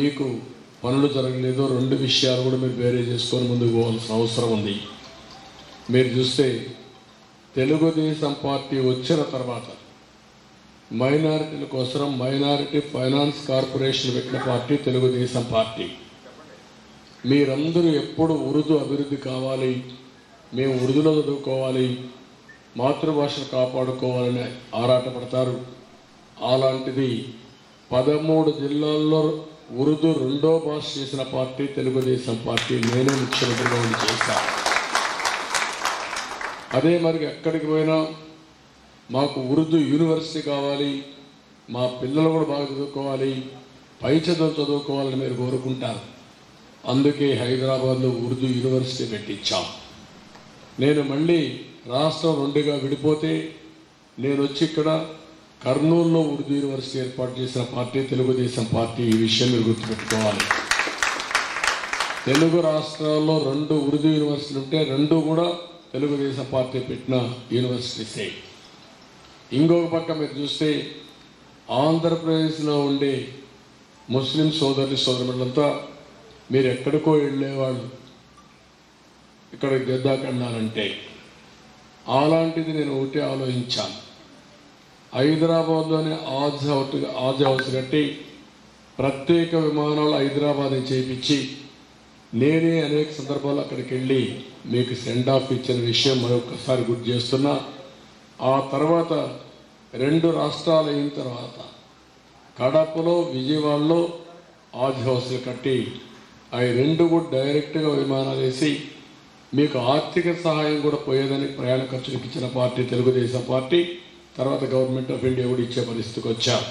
మీకు పనులు జరగలేదు, రెండు విషయాలు కూడా మీరు వేరే చేసుకొని ముందుకు పోవాల్సిన అవసరం ఉంది. మీరు చూస్తే తెలుగుదేశం పార్టీ వచ్చిన తర్వాత మైనారిటీల కోసం మైనారిటీ ఫైనాన్స్ కార్పొరేషన్ పెట్టిన పార్టీ తెలుగుదేశం పార్టీ. మీరందరూ ఎప్పుడు ఉర్దూ అభివృద్ధి కావాలి, మేము ఉర్దూలో చదువుకోవాలి, మాతృభాషను కాపాడుకోవాలని ఆరాటపడతారు. అలాంటిది 13 జిల్లాల్లో ఉర్దూ రెండో భాష చేసిన పార్టీ తెలుగుదేశం పార్టీ. నేనే ముఖ్యమంత్రిగా ఉండి చేశాను. అదే మరి ఎక్కడికి పోయినా మాకు ఉర్దూ యూనివర్సిటీ కావాలి, మా పిల్లలు కూడా బాగా చదువుకోవాలి, పై చదువులు చదువుకోవాలని మీరు కోరుకుంటారు. అందుకే హైదరాబాద్లో ఉర్దూ యూనివర్సిటీ పెట్టించాం. నేను మళ్ళీ రాష్ట్రం రెండుగా విడిపోతే నేను వచ్చి ఇక్కడ కర్నూలులో ఉర్దూ యూనివర్సిటీ ఏర్పాటు చేసిన పార్టీ తెలుగుదేశం పార్టీ. ఈ విషయం మీరు గుర్తుపెట్టుకోవాలి. తెలుగు రాష్ట్రాల్లో 2 ఉర్దూ యూనివర్సిటీలు ఉంటే 2 కూడా తెలుగుదేశం పార్టీ పెట్టిన యూనివర్సిటీసే. ఇంకొక పక్క మీరు చూస్తే ఆంధ్రప్రదేశ్లో ఉండే ముస్లిం సోదరులంతా మీరు ఎక్కడికో వెళ్ళేవాళ్ళు ఇక్కడ గద్దాకన్నారంటే, అలాంటిది నేను ఒకటి ఆలోచించాను. హైదరాబాద్లోనే ఆజ్ హౌస్ కట్టి ప్రత్యేక విమానాలు హైదరాబాద్ చేయించి నేనే అనేక సందర్భాలు అక్కడికి వెళ్ళి మీకు సెండ్ ఆఫ్ ఇచ్చిన విషయం మరొకసారి గుర్తు చేస్తున్నా. ఆ తర్వాత 2 రాష్ట్రాలు అయిన తర్వాత కడపలో విజయవాడలో ఆజ్ హౌస్లు కట్టి అవి 2 కూడా డైరెక్ట్గా విమానాలు వేసి మీకు ఆర్థిక సహాయం కూడా పోయేదని ప్రయాణ ఖర్చులకు ఇచ్చిన పార్టీ తెలుగుదేశం పార్టీ. తర్వాత గవర్నమెంట్ ఆఫ్ ఇండియా కూడా ఇచ్చే పరిస్థితికి వచ్చారు.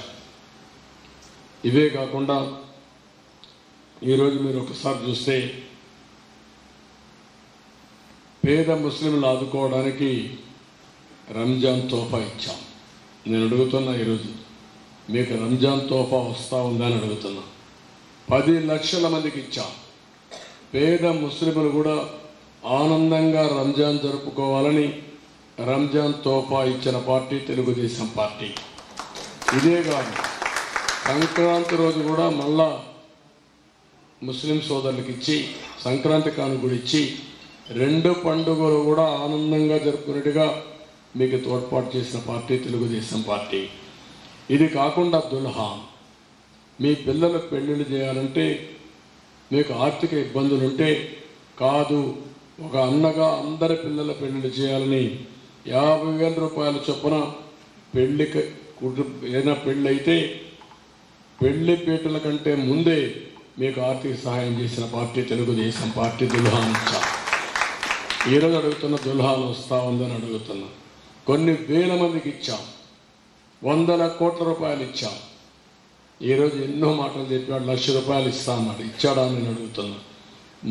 ఇవే కాకుండా ఈరోజు మీరు ఒకసారి చూస్తే పేద ముస్లింలు ఆదుకోవడానికి రంజాన్ తోఫా ఇచ్చాం. నేను అడుగుతున్నా, ఈరోజు మీకు రంజాన్ తోఫా వస్తూ ఉందని అడుగుతున్నా. 10 లక్షల మందికి ఇచ్చాం. పేద ముస్లింలు కూడా ఆనందంగా రంజాన్ జరుపుకోవాలని రంజాన్ తోఫా ఇచ్చిన పార్టీ తెలుగుదేశం పార్టీ. ఇదే కాదు, సంక్రాంతి రోజు కూడా మళ్ళా ముస్లిం సోదరులకు ఇచ్చి సంక్రాంతి కాను కూడా ఇచ్చి 2 పండుగలు కూడా ఆనందంగా జరుపుకునేట్టుగా మీకు తోడ్పాటు చేసిన పార్టీ తెలుగుదేశం పార్టీ. ఇది కాకుండా దుల్హాన్, మీ పిల్లల పెళ్లిళ్ళు చేయాలంటే మీకు ఆర్థిక ఇబ్బందులుంటే కాదు, ఒక అన్నగా అందరి పిల్లల పెళ్లిళ్ళు చేయాలని 50,000 రూపాయల చొప్పున పెళ్లికి ఏదైనా పెళ్ళి అయితే పెళ్లి పీటల కంటే ముందే మీకు ఆర్థిక సహాయం చేసిన పార్టీ తెలుగుదేశం పార్టీ. దుల్హాన్ ఇచ్చాం. ఈరోజు అడుగుతున్న దుల్హాన్ వస్తూ ఉందని అడుగుతున్నా. కొన్ని వేల మందికి ఇచ్చాం. 100 కోట్ల రూపాయలు ఇచ్చాం. ఈరోజు ఎన్నో మాటలు చెప్పాడు, 1,00,000 రూపాయలు ఇస్తా అన్నాడు. ఇచ్చాడా నేను అడుగుతున్నా.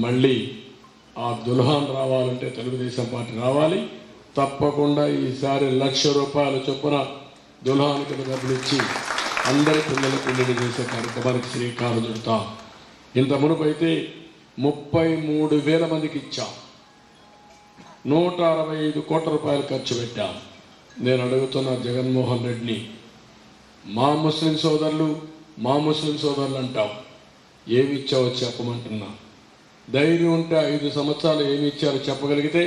మళ్ళీ ఆ దుల్హాన్ రావాలంటే తెలుగుదేశం పార్టీ రావాలి. తప్పకుండా ఈసారి 1,00,000 రూపాయల చొప్పున దుల్హాన్కి డబ్బులు ఇచ్చి అందరి పిల్లల పెళ్లిళ్ళు చేసే కార్యక్రమానికి శ్రీకారం చుడతాం. ఇంత మునుపు అయితే 33,000 మందికి ఇచ్చాం. 165 కోట్ల రూపాయలు ఖర్చు పెట్టాం. నేను అడుగుతున్న జగన్మోహన్ రెడ్డిని, మా ముస్లిం సోదరులు అంటాం, ఏమి ఇచ్చావో చెప్పమంటున్నా. ధైర్యం ఉంటే 5 సంవత్సరాలు ఏమి ఇచ్చారో చెప్పగలిగితే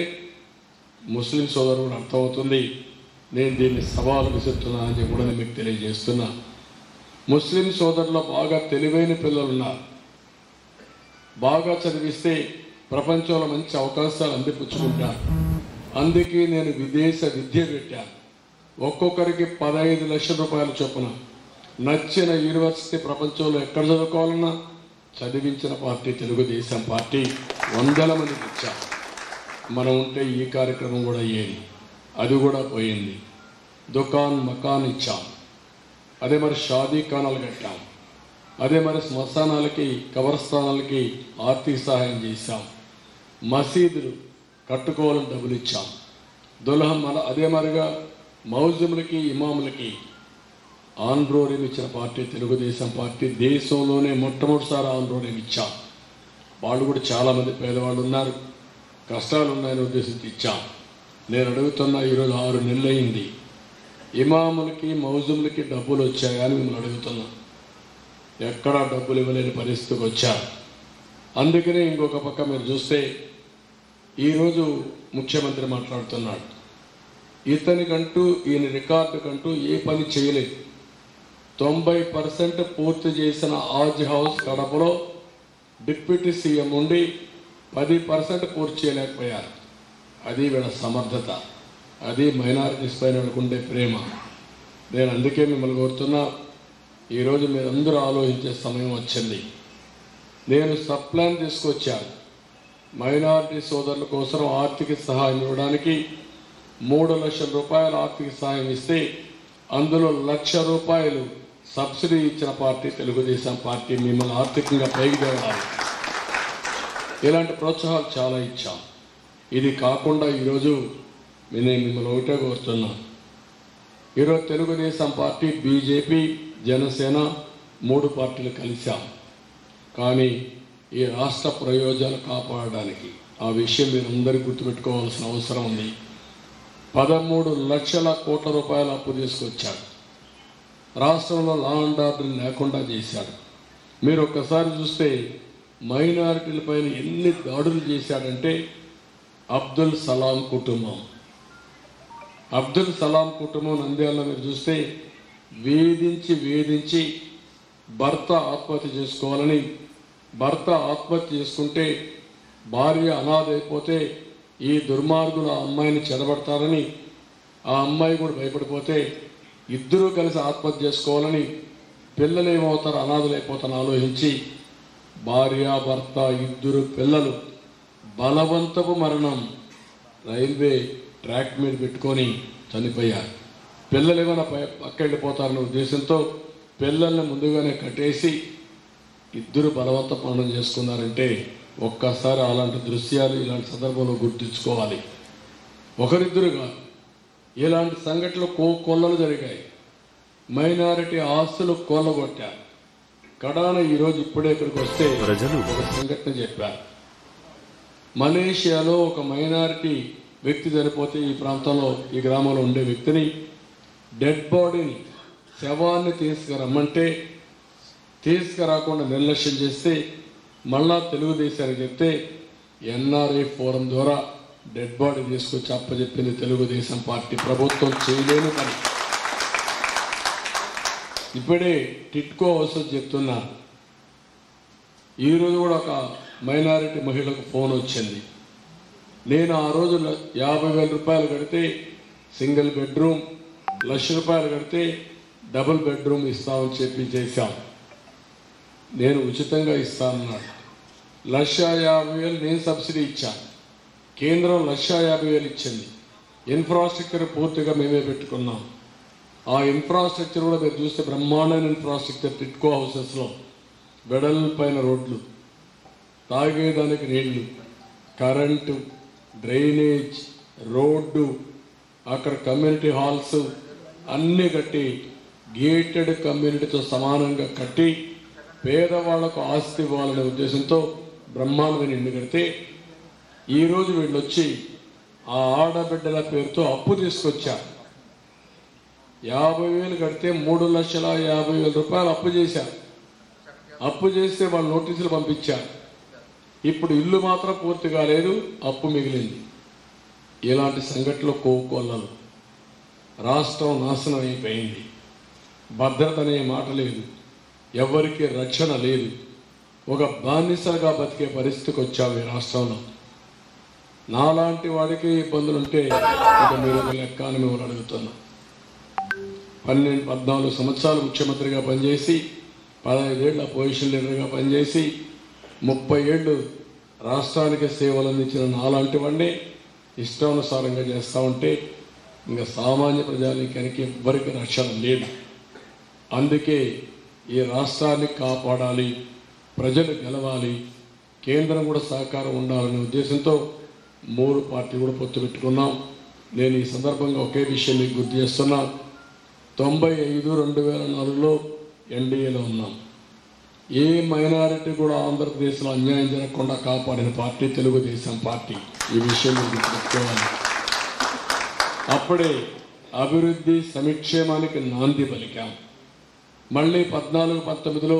ముస్లిం సోదరులు అర్థమవుతుంది. నేను దీన్ని సవాలు విసురుతున్నానని కూడా నేను మీకు తెలియజేస్తున్నా. ముస్లిం సోదరులు బాగా తెలివైన పిల్లలు ఉన్నారు. బాగా చదివిస్తే ప్రపంచంలో మంచి అవకాశాలు అందిపుచ్చుకుంటారు. అందుకే నేను విదేశ విద్య పెట్టాను. ఒక్కొక్కరికి 15 లక్షల రూపాయల చొప్పున నచ్చిన యూనివర్సిటీ ప్రపంచంలో ఎక్కడ చదువుకోవాలన్నా చదివించిన పార్టీ తెలుగుదేశం పార్టీ. 100 మందికి ఇచ్చాం. మనం ఉంటే ఈ కార్యక్రమం కూడా అయ్యేది, అది కూడా పోయింది. దుకాన్ మకాన్ ఇచ్చాం. అదే మరి షాదీ ఖానాలు కట్టాం. అదే మరి శ్మశానాలకి కబరస్థానాలకి ఆర్థిక సహాయం చేశాం. మసీదులు కట్టుకోవాలని డబ్బులు ఇచ్చాం. దుల్హన్ అదే మరిగా మౌజములకి ఇమాములకి ఆంధ్రోరేం ఇచ్చిన పార్టీ తెలుగుదేశం పార్టీ. దేశంలోనే మొట్టమొదటిసారి ఆంధ్రోరేం ఇచ్చాం. వాళ్ళు కూడా చాలామంది పేదవాళ్ళు ఉన్నారు, కష్టాలు ఉన్నాయని ఉద్దేశించి ఇచ్చాం. నేను అడుగుతున్నా, ఈరోజు 6 నెలలు అయింది, ఇమాములకి మౌజములకి డబ్బులు వచ్చాయని మిమ్మల్ని అడుగుతున్నా. ఎక్కడా డబ్బులు ఇవ్వలేని పరిస్థితికి వచ్చారు. అందుకనే ఇంకొక పక్క మీరు చూస్తే ఈరోజు ముఖ్యమంత్రి మాట్లాడుతున్నాడు. ఇతనికంటూ ఈయన రికార్డుకంటూ ఏ పని చేయలేదు. 90% పూర్తి చేసిన ఆజ్ హౌస్ కడపలో డిప్యూటీ సీఎం ఉండి 10% పూర్తి చేయలేకపోయారు. అది వీళ్ళ సమర్థత, అది మైనారిటీస్ పైన ఉండే ప్రేమ. నేను అందుకే మిమ్మల్ని కోరుతున్నా, ఈరోజు మీరందరూ ఆలోచించే సమయం వచ్చింది. నేను సబ్ ప్లాన్ తీసుకొచ్చాను. మైనారిటీ సోదరుల కోసం ఆర్థిక సహాయం ఇవ్వడానికి 3 లక్షల రూపాయల ఆర్థిక సహాయం ఇస్తే అందులో 1 లక్ష రూపాయలు సబ్సిడీ ఇచ్చిన పార్టీ తెలుగుదేశం పార్టీ. మిమ్మల్ని ఆర్థికంగా పైకి తేవాలి. ఇలాంటి ప్రోత్సాహాలు చాలా ఇచ్చాం. ఇది కాకుండా ఈరోజు నేను మిమ్మల్ని ఒకటే కోరుతున్నాను. ఈరోజు తెలుగుదేశం పార్టీ, బీజేపీ, జనసేన 3 పార్టీలు కలిశాం. కానీ ఈ రాష్ట్ర ప్రయోజనాలు కాపాడడానికి ఆ విషయం మీరు అందరూ గుర్తుపెట్టుకోవాల్సిన అవసరం ఉంది. 13 లక్షల కోట్ల రూపాయల అప్పు తీసుకొచ్చాడు. రాష్ట్రంలో లా అండ్ ఆర్డర్ లేకుండా చేశాడు. మీరు ఒక్కసారి చూస్తే మైనారిటీల పైన ఎన్ని దాడులు చేశాడంటే అబ్దుల్ సలాం కుటుంబం నంద్యాలలో మీరు చూస్తే వేధించి భర్త ఆత్మహత్య చేసుకోవాలని, భర్త ఆత్మహత్య చేసుకుంటే భార్య అనాథ అయిపోతే ఈ దుర్మార్గులు ఆ అమ్మాయిని చెడబడతారని, ఆ అమ్మాయి కూడా భయపడిపోతే ఇద్దరూ కలిసి ఆత్మహత్య చేసుకోవాలని, పిల్లలు ఏమవుతారు, అనాథలైపోతారని ఆలోచించి భార్య భర్త 2 పిల్లలు బలవంతపు మరణం రైల్వే ట్రాక్ మీద పెట్టుకొని చనిపోయారు. పిల్లలు ఏమైనా పక్కెళ్ళిపోతారనే ఉద్దేశంతో పిల్లల్ని ముందుగానే కట్టేసి 2 బలవంత మరణం చేసుకున్నారంటే ఒక్కసారి అలాంటి దృశ్యాలు ఇలాంటి సందర్భంలో గుర్తుంచుకోవాలి. ఒకరిద్దరు కాదు, ఇలాంటి సంఘటనలు కొల్లలు జరిగాయి. మైనారిటీ ఆస్తులు కొల్లగొట్టారు. కడాన ఈరోజు ఇప్పుడే ఇక్కడికి వస్తే ప్రజలు ఒక సంఘటన చెప్పారు. మలేషియాలో ఒక మైనారిటీ వ్యక్తి చనిపోతే ఈ ప్రాంతంలో, ఈ గ్రామంలో ఉండే వ్యక్తిని, డెడ్ బాడీని, శవాన్ని తీసుకురమ్మంటే తీసుకురాకుండా నిర్లక్ష్యం చేస్తే మళ్ళా తెలుగుదేశానికి చెప్తే ఎన్ఆర్ఐ ఫోరం ద్వారా డెడ్ బాడీ తీసుకొచ్చి అప్పచెప్పింది తెలుగుదేశం పార్టీ. ప్రభుత్వం చేయలేని పని. ఇప్పుడే టిట్కో హౌస్ చెప్తున్నారు. ఈరోజు కూడా ఒక మైనారిటీ మహిళకు ఫోన్ వచ్చింది. నేను ఆ రోజు 50,000 రూపాయలు కడితే సింగిల్ బెడ్రూమ్, 1 లక్ష రూపాయలు కడితే డబుల్ బెడ్రూమ్ ఇస్తామని చెప్పి చేశాం. నేను ఉచితంగా ఇస్తానన్నాడు. 1,50,000 నేను సబ్సిడీ ఇచ్చాను. కేంద్రం 1,50,000 ఇచ్చింది. ఇన్ఫ్రాస్ట్రక్చర్ పూర్తిగా మేమే పెట్టుకున్నాం. ఆ ఇన్ఫ్రాస్ట్రక్చర్ కూడా మీరు చూస్తే బ్రహ్మాండమైన ఇన్ఫ్రాస్ట్రక్చర్. టిట్కో హౌసెస్లో వెడల్పైన రోడ్లు, తాగేదానికి నీళ్లు, కరెంటు, డ్రైనేజ్, రోడ్డు, అక్కడ కమ్యూనిటీ హాల్స్ అన్నీ కట్టి గేటెడ్ కమ్యూనిటీతో సమానంగా కట్టి పేదవాళ్లకు ఆస్తి ఇవ్వాలనే ఉద్దేశంతో బ్రహ్మాండమైన ఇల్లు కడితే ఈరోజు వీళ్ళు వచ్చి ఆ ఆడబిడ్డల పేరుతో అప్పు తీసుకొచ్చారు. 50,000 కడితే 3,50,000 రూపాయలు అప్పు చేశారు. అప్పు చేస్తే వాళ్ళు నోటీసులు పంపించారు. ఇప్పుడు ఇల్లు మాత్రం పూర్తి కాలేదు, అప్పు మిగిలింది. ఇలాంటి సంఘటనలు కోకొల్లలు. రాష్ట్రం నాశనం అయిపోయింది. భద్రత అనే మాట లేదు, ఎవరికి రక్షణ లేదు. ఒక బానిసగా బతికే పరిస్థితికి వచ్చాము ఈ రాష్ట్రంలో. నాలాంటి వాడికి ఇబ్బందులు ఉంటే ఇక మీరు లెక్క అని మిమ్మల్ని అడుగుతున్నా. 14 సంవత్సరాలు ముఖ్యమంత్రిగా పనిచేసి, 15 ఏళ్ళ పొజిషన్ లీడర్గా పనిచేసి, 30 ఏళ్ళు రాష్ట్రానికి సేవలు అందించిన నాలాంటి వాడిని ఇష్టానుసారంగా చేస్తూ ఉంటే ఇంకా సామాన్య ప్రజానీకానికి ఎవ్వరికి రక్షణ లేదు. అందుకే ఈ రాష్ట్రాన్ని కాపాడాలి, ప్రజలు గెలవాలి, కేంద్రం కూడా సహకారం ఉండాలనే ఉద్దేశంతో 3 పార్టీలు కూడా పొత్తు పెట్టుకున్నాం. నేను ఈ సందర్భంగా ఒకే విషయం మీకు గుర్తు చేస్తున్నా. 95-2004లో ఎన్డీఏలో ఉన్నాం. ఏ మైనారిటీ కూడా ఆంధ్రప్రదేశ్లో అన్యాయం జరగకుండా కాపాడిన పార్టీ తెలుగుదేశం పార్టీ. ఈ విషయం మీరు గుర్తుపెట్టుకోవాలి. అప్పుడే అభివృద్ధి సంక్షేమానికి నాంది పలికాం. మళ్ళీ 14-19లో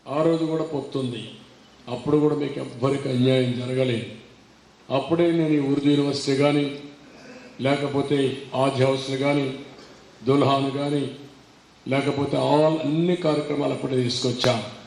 ఆ రోజు కూడా పొత్తుంది. అప్పుడు కూడా మీకు ఎవ్వరికి అన్యాయం జరగలేదు. అప్పుడే నేను ఈ ఉర్దూ యూనివర్సిటీ కానీ, లేకపోతే ఆజ్ హౌస్లు కానీ, దుల్హాన్ కానీ, లేకపోతే అన్ని కార్యక్రమాలు అప్పుడే తీసుకొచ్చాను.